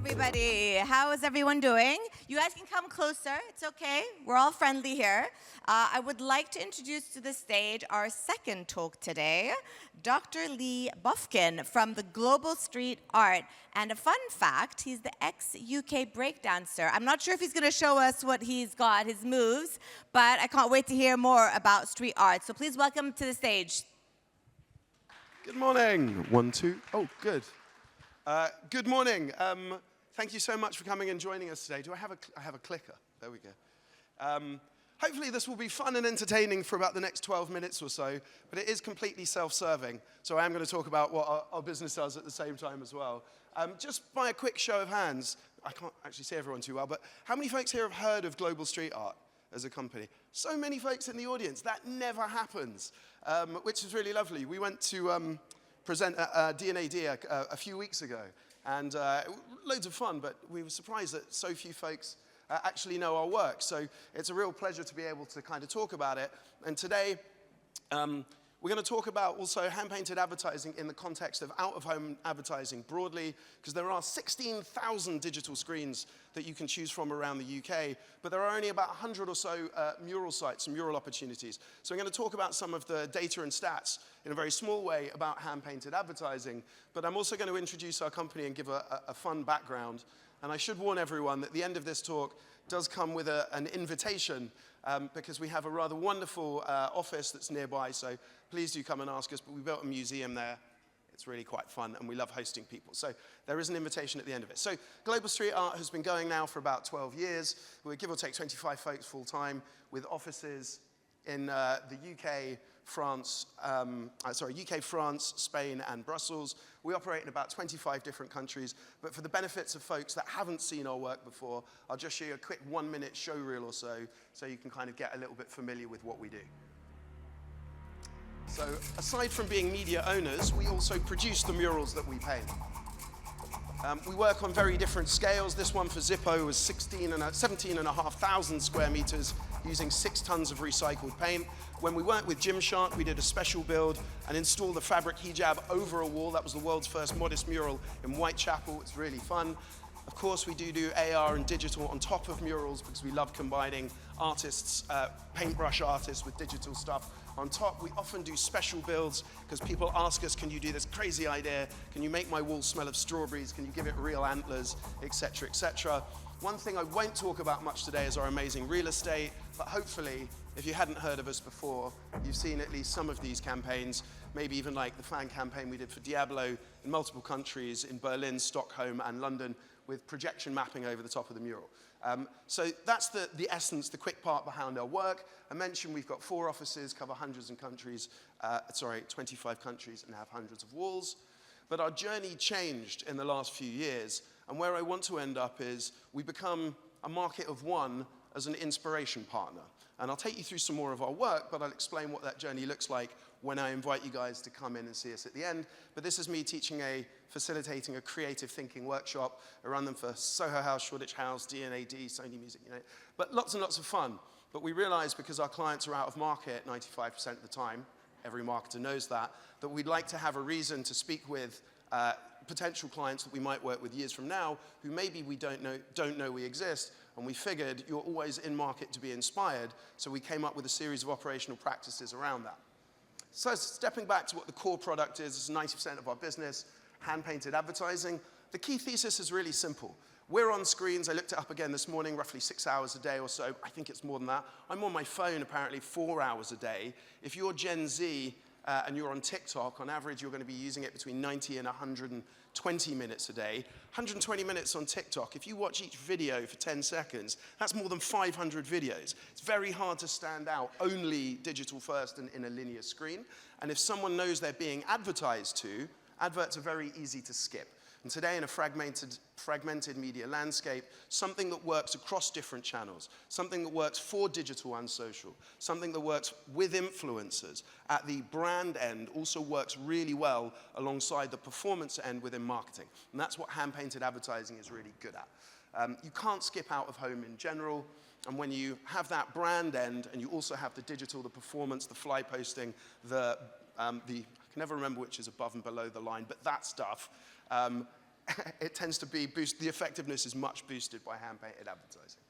everybody. How is everyone doing? You guys can come closer. It's okay. We're all friendly here. I would like to introduce to the stage our second talk today, Dr. Lee Bofkin from the Global Street Art. And a fun fact, he's the ex-UK breakdancer. I'm not sure if he's going to show us what he's got, his moves, but I can't wait to hear more about street art. So please welcome to the stage. Good morning. 1, 2. Oh, good. Good morning. Thank you so much for coming and joining us today. I have a clicker? There we go. Hopefully this will be fun and entertaining for about the next 12 minutes or so, but it is completely self-serving. So I am going to talk about what our business does at the same time as well. Just by a quick show of hands, I can't actually see everyone too well, but how many folks here have heard of Global Street Art as a company? So many folks in the audience. That never happens, which is really lovely. We went to present at D&AD a few weeks ago, and loads of fun, but we were surprised that so few folks actually know our work. So it's a real pleasure to be able to kind of talk about it. And today, we're going to talk about also hand-painted advertising in the context of out-of-home advertising broadly, because there are 16,000 digital screens that you can choose from around the UK, but there are only about 100 or so mural sites and mural opportunities. So I'm going to talk about some of the data and stats in a very small way about hand-painted advertising, but I'm also going to introduce our company and give a fun background. And I should warn everyone that the end of this talk does come with an invitation, because we have a rather wonderful office that's nearby, so please do come and ask us. But we built a museum there. It's really quite fun, and we love hosting people. So there is an invitation at the end of it. So Global Street Art has been going now for about 12 years. We give or take 25 folks full-time, with offices in the UK, France, Spain, and Brussels. We operate in about 25 different countries, but for the benefits of folks that haven't seen our work before, I'll just show you a quick 1-minute show reel or so you can kind of get a little bit familiar with what we do. So aside from being media owners, we also produce the murals that we paint. We work on very different scales. This one for Zippo was 17,500 square meters using 6 tons of recycled paint. When we worked with Gymshark, we did a special build and installed the fabric hijab over a wall. That was the world's first modest mural in Whitechapel. It's really fun. Of course, we do AR and digital on top of murals because we love combining artists, paintbrush artists with digital stuff. On top, we often do special builds because people ask us, can you do this crazy idea? Can you make my wall smell of strawberries? Can you give it real antlers, etc., etc.? One thing I won't talk about much today is our amazing real estate, but hopefully, if you hadn't heard of us before, you've seen at least some of these campaigns, maybe even like the fan campaign we did for Diablo in multiple countries, in Berlin, Stockholm, and London, with projection mapping over the top of the mural. So that's the essence, the quick part behind our work. I mentioned we've got 4 offices, cover hundreds of countries, 25 countries, and have hundreds of walls. But our journey changed in the last few years, and where I want to end up is we become a market of one as an inspiration partner. And I'll take you through some more of our work, but I'll explain what that journey looks like when I invite you guys to come in and see us at the end. But this is me facilitating a creative thinking workshop. I run them for Soho House, Shoreditch House, D&AD, Sony Music, but lots and lots of fun. But we realized because our clients are out of market 95% of the time, every marketer knows that we'd like to have a reason to speak with potential clients that we might work with years from now, who maybe we don't know we exist, and we figured you're always in market to be inspired, so we came up with a series of operational practices around that. So stepping back to what the core product is 90% of our business, hand-painted advertising. The key thesis is really simple. We're on screens, I looked it up again this morning, roughly 6 hours a day or so. I think it's more than that. I'm on my phone apparently 4 hours a day. If you're Gen Z and you're on TikTok, on average you're going to be using it between 90 and 120 minutes a day. 120 minutes on TikTok. If you watch each video for 10 seconds, that's more than 500 videos. It's very hard to stand out only digital first and in a linear screen. And if someone knows they're being advertised to, adverts are very easy to skip. And today in a fragmented media landscape, something that works across different channels, something that works for digital and social, something that works with influencers at the brand end also works really well alongside the performance end within marketing. And that's what hand-painted advertising is really good at. You can't skip out of home in general. And when you have that brand end and you also have the digital, the performance, the fly posting, I can never remember which is above and below the line, but that stuff, it tends to be the effectiveness is much boosted by hand-painted advertising.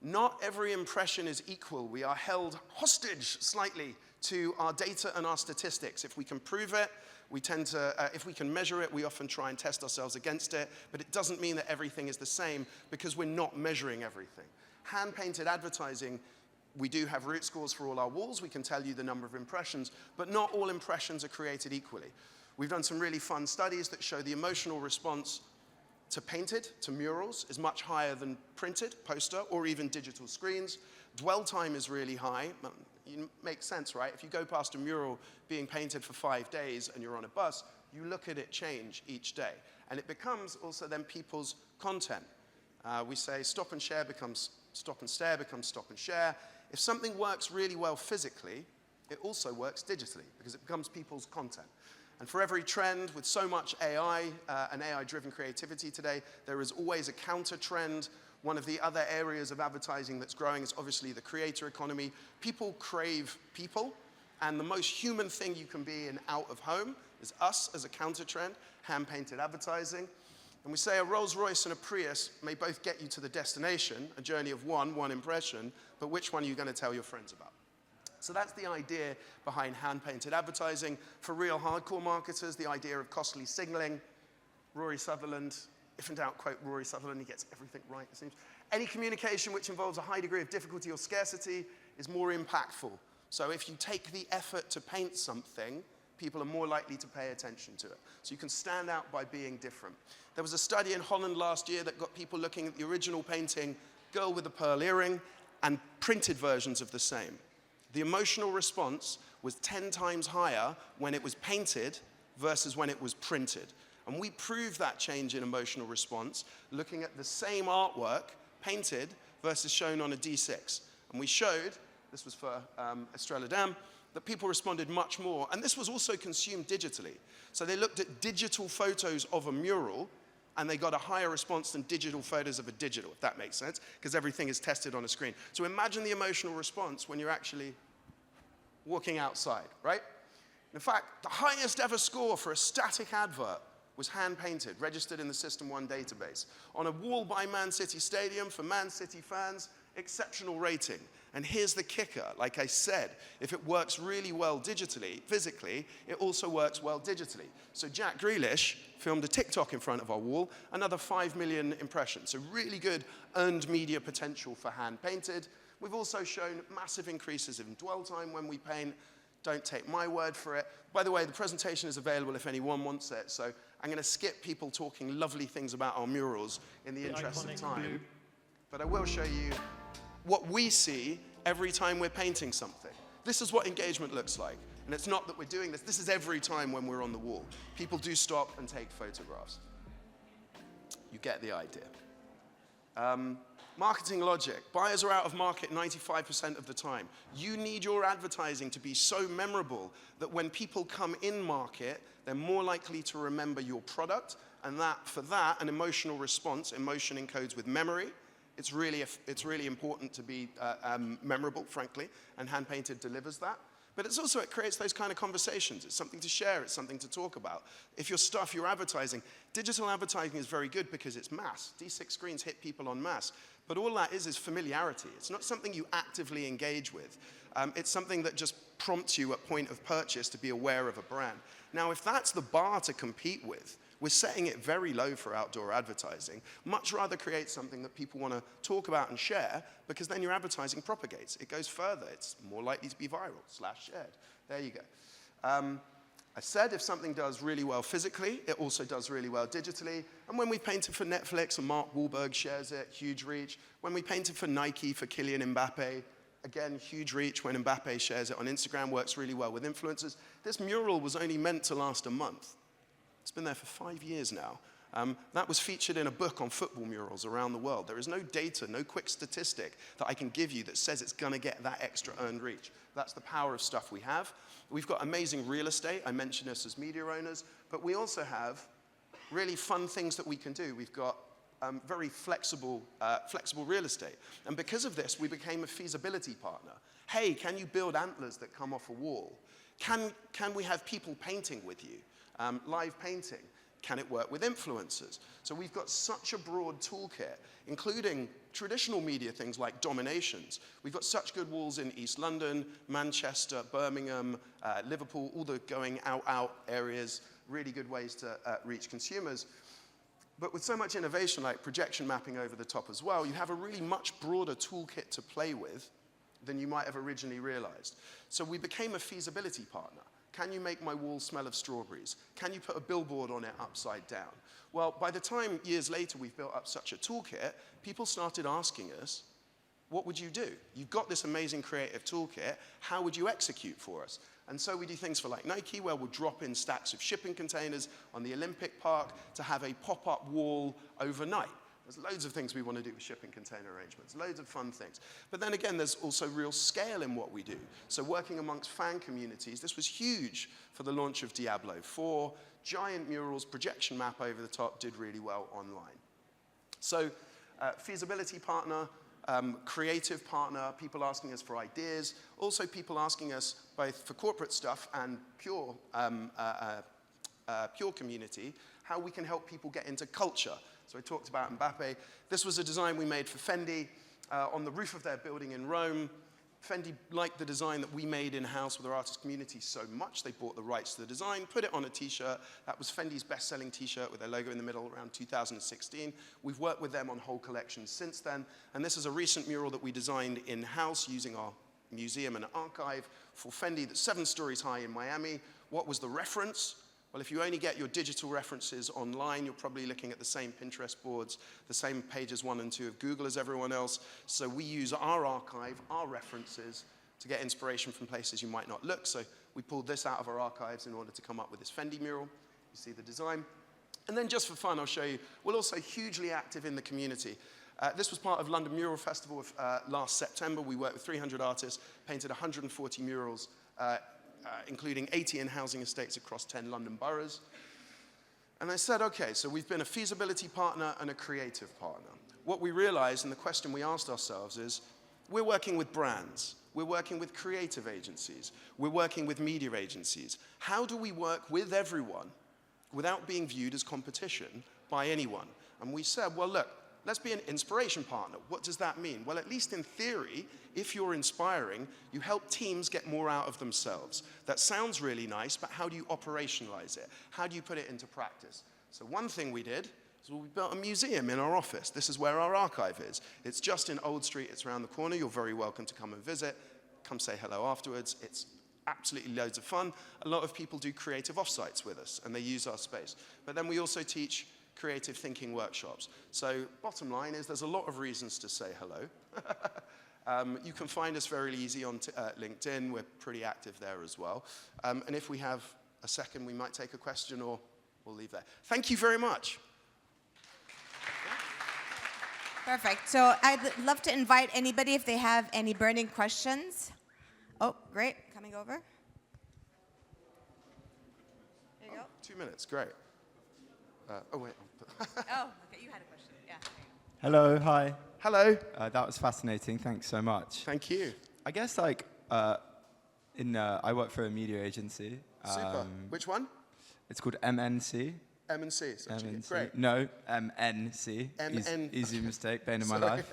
Not every impression is equal. We are held hostage slightly to our data and our statistics. If we can prove it, we tend to, if we can measure it, we often try and test ourselves against it, but it doesn't mean that everything is the same because we're not measuring everything. Hand-painted advertising, we do have root scores for all our walls. We can tell you the number of impressions, but not all impressions are created equally. We've done some really fun studies that show the emotional response to painted, to murals, is much higher than printed, poster, or even digital screens. Dwell time is really high. It makes sense, right? If you go past a mural being painted for 5 days and you're on a bus, you look at it change each day. And it becomes also then people's content. We say stop and share becomes stop and stare becomes stop and share. If something works really well physically, it also works digitally because it becomes people's content. And for every trend, with so much AI and AI-driven creativity today, there is always a counter trend. One of the other areas of advertising that's growing is obviously the creator economy. People crave people, and the most human thing you can be in out of home is us as a counter trend, hand-painted advertising. And we say a Rolls Royce and a Prius may both get you to the destination, a journey of one impression, but which one are you going to tell your friends about? So that's the idea behind hand-painted advertising. For real hardcore marketers, the idea of costly signaling. Rory Sutherland, if in doubt, quote Rory Sutherland, he gets everything right, it seems. Any communication which involves a high degree of difficulty or scarcity is more impactful. So if you take the effort to paint something, people are more likely to pay attention to it. So you can stand out by being different. There was a study in Holland last year that got people looking at the original painting, Girl with a Pearl Earring, and printed versions of the same. The emotional response was 10 times higher when it was painted versus when it was printed. And we proved that change in emotional response looking at the same artwork painted versus shown on a D6. And we showed, this was for Estrella Damm, that people responded much more. And this was also consumed digitally. So they looked at digital photos of a mural, and they got a higher response than digital photos of a digital, if that makes sense, because everything is tested on a screen. So imagine the emotional response when you're actually walking outside, right? In fact, the highest ever score for a static advert was hand-painted, registered in the System 1 database. On a wall by Man City Stadium for Man City fans, exceptional rating. And here's the kicker, like I said, if it works really well digitally, physically, it also works well digitally. So Jack Grealish filmed a TikTok in front of our wall, another 5 million impressions. So really good earned media potential for hand-painted. We've also shown massive increases in dwell time when we paint. Don't take my word for it. By the way, the presentation is available if anyone wants it, so I'm going to skip people talking lovely things about our murals in the interest of time. But I will show you what we see every time we're painting something. This is what engagement looks like. And it's not that we're doing this. This is every time when we're on the wall. People do stop and take photographs. You get the idea. Marketing logic. Buyers are out of market 95% of the time. You need your advertising to be so memorable that when people come in market, they're more likely to remember your product. And for that, an emotional response, emotion encodes with memory. It's really important to be memorable, frankly, and hand-painted delivers that. But it creates those kind of conversations. It's something to share, it's something to talk about. If you're advertising, digital advertising is very good because it's mass. D6 screens hit people en masse. But all that is familiarity. It's not something you actively engage with. It's something that just prompts you at point of purchase to be aware of a brand. Now, if that's the bar to compete with, we're setting it very low for outdoor advertising. Much rather create something that people want to talk about and share, because then your advertising propagates. It goes further. It's more likely to be viral / shared. There you go. I said if something does really well physically, it also does really well digitally. And when we painted for Netflix and Mark Wahlberg shares it, huge reach. When we painted for Nike for Kylian Mbappe, again, huge reach. When Mbappe shares it on Instagram, works really well with influencers. This mural was only meant to last a month. It's been there for 5 years now. That was featured in a book on football murals around the world. There is no data, no quick statistic that I can give you that says it's going to get that extra earned reach. That's the power of stuff we have. We've got amazing real estate. I mentioned this as media owners. But we also have really fun things that we can do. We've got very flexible real estate. And because of this, we became a feasibility partner. Hey, can you build antlers that come off a wall? Can we have people painting with you? Live painting. Can it work with influencers? So we've got such a broad toolkit, including traditional media things like dominations. We've got such good walls in East London, Manchester, Birmingham, Liverpool, all the going out areas, really good ways to reach consumers. But with so much innovation like projection mapping over the top as well, you have a really much broader toolkit to play with than you might have originally realized. So we became a feasibility partner. Can you make my wall smell of strawberries? Can you put a billboard on it upside down? Well, by the time years later we've built up such a toolkit, people started asking us, what would you do? You've got this amazing creative toolkit, how would you execute for us? And so we do things for like Nike, where we'll drop in stacks of shipping containers on the Olympic Park to have a pop-up wall overnight. There's loads of things we want to do with shipping container arrangements, loads of fun things. But then again, there's also real scale in what we do. So working amongst fan communities, this was huge for the launch of Diablo 4. Giant murals, projection map over the top, did really well online. So feasibility partner, creative partner, people asking us for ideas, also people asking us both for corporate stuff and pure community, how we can help people get into culture. So I talked about Mbappe. This was a design we made for Fendi on the roof of their building in Rome. Fendi liked the design that we made in-house with our artist community so much, they bought the rights to the design, put it on a t-shirt. That was Fendi's best-selling t-shirt with their logo in the middle around 2016. We've worked with them on whole collections since then. And this is a recent mural that we designed in-house using our museum and archive for Fendi that's 7 stories high in Miami. What was the reference? Well, if you only get your digital references online, you're probably looking at the same Pinterest boards, the same pages 1 and 2 of Google as everyone else. So we use our archive, our references, to get inspiration from places you might not look. So we pulled this out of our archives in order to come up with this Fendi mural. You see the design. And then just for fun, I'll show you, we're also hugely active in the community. This was part of London Mural Festival last September. We worked with 300 artists, painted 140 murals, including 80 in housing estates across 10 London boroughs. And I said, okay, so we've been a feasibility partner and a creative partner. What we realized, and the question we asked ourselves is, we're working with brands, we're working with creative agencies, we're working with media agencies. How do we work with everyone without being viewed as competition by anyone? And we said, well, look, let's be an inspiration partner. What does that mean? Well, at least in theory, if you're inspiring, you help teams get more out of themselves. That sounds really nice, but how do you operationalize it? How do you put it into practice? So one thing we did is we built a museum in our office. This is where our archive is. It's just in Old Street. It's around the corner. You're very welcome to come and visit. Come say hello afterwards. It's absolutely loads of fun. A lot of people do creative offsites with us, and they use our space. But then we also teach creative thinking workshops. So bottom line is there's a lot of reasons to say hello. You can find us very easy on LinkedIn. We're pretty active there as well. And if we have a second, we might take a question, or we'll leave there. Thank you very much. Perfect. So I'd love to invite anybody if they have any burning questions. Oh, great. Coming over. There you go. 2 minutes, great. Oh, wait. Oh, okay. You had a question. Yeah. Hello, hi. Hello. That was fascinating. Thanks so much. Thank you. I guess I work for a media agency. Super. Which one? It's called MNC. M&C. So MNC. great. No, MNC. Easy mistake, bane of my life.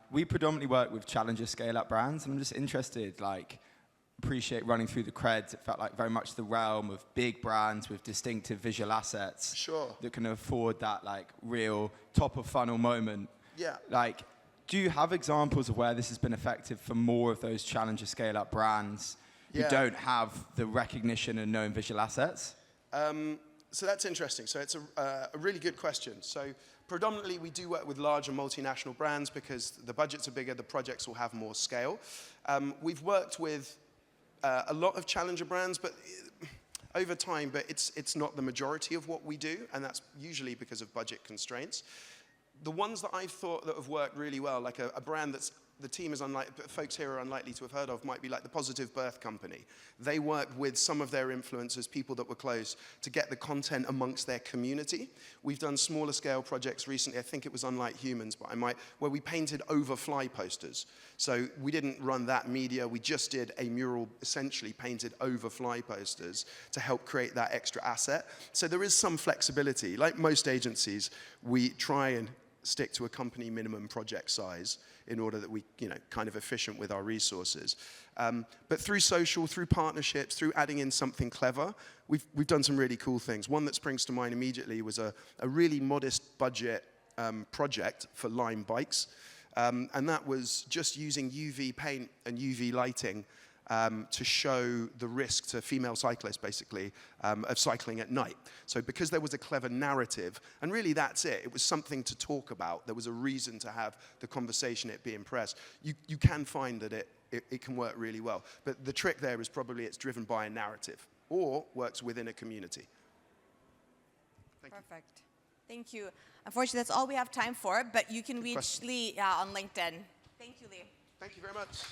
We predominantly work with challenger scale-up brands, and I'm just interested, appreciate running through the creds. It felt like very much the realm of big brands with distinctive visual assets. Sure. That can afford that real top of funnel moment. Yeah. Do you have examples of where this has been effective for more of those challenger scale-up brands who don't have the recognition and known visual assets? So that's interesting. So it's a really good question. So predominantly we do work with larger multinational brands because the budgets are bigger, the projects will have more scale. We've worked with a lot of challenger brands, but over time, but it's not the majority of what we do, and that's usually because of budget constraints. The ones that I've thought that have worked really well, like a brand that's the team is folks here are unlikely to have heard of might be like the Positive Birth Company. They worked with some of their influencers, people that were close, to get the content amongst their community. We've done smaller scale projects recently. I think it was Unlike Humans, but where we painted over fly posters. So we didn't run that media. We just did a mural essentially painted over fly posters to help create that extra asset. So there is some flexibility. Like most agencies, we try and stick to a company minimum project size in order that we, kind of efficient with our resources. But through social, through partnerships, through adding in something clever, we've done some really cool things. One that springs to mind immediately was a really modest budget project for Lime bikes. And that was just using UV paint and UV lighting to show the risk to female cyclists, basically, of cycling at night. So because there was a clever narrative, and really that's it, it was something to talk about, there was a reason to have the conversation, it being pressed, you can find that it can work really well. But the trick there is probably it's driven by a narrative, or works within a community. Perfect. Thank you. Unfortunately, that's all we have time for, but you can reach Lee on LinkedIn. Thank you, Lee. Thank you very much.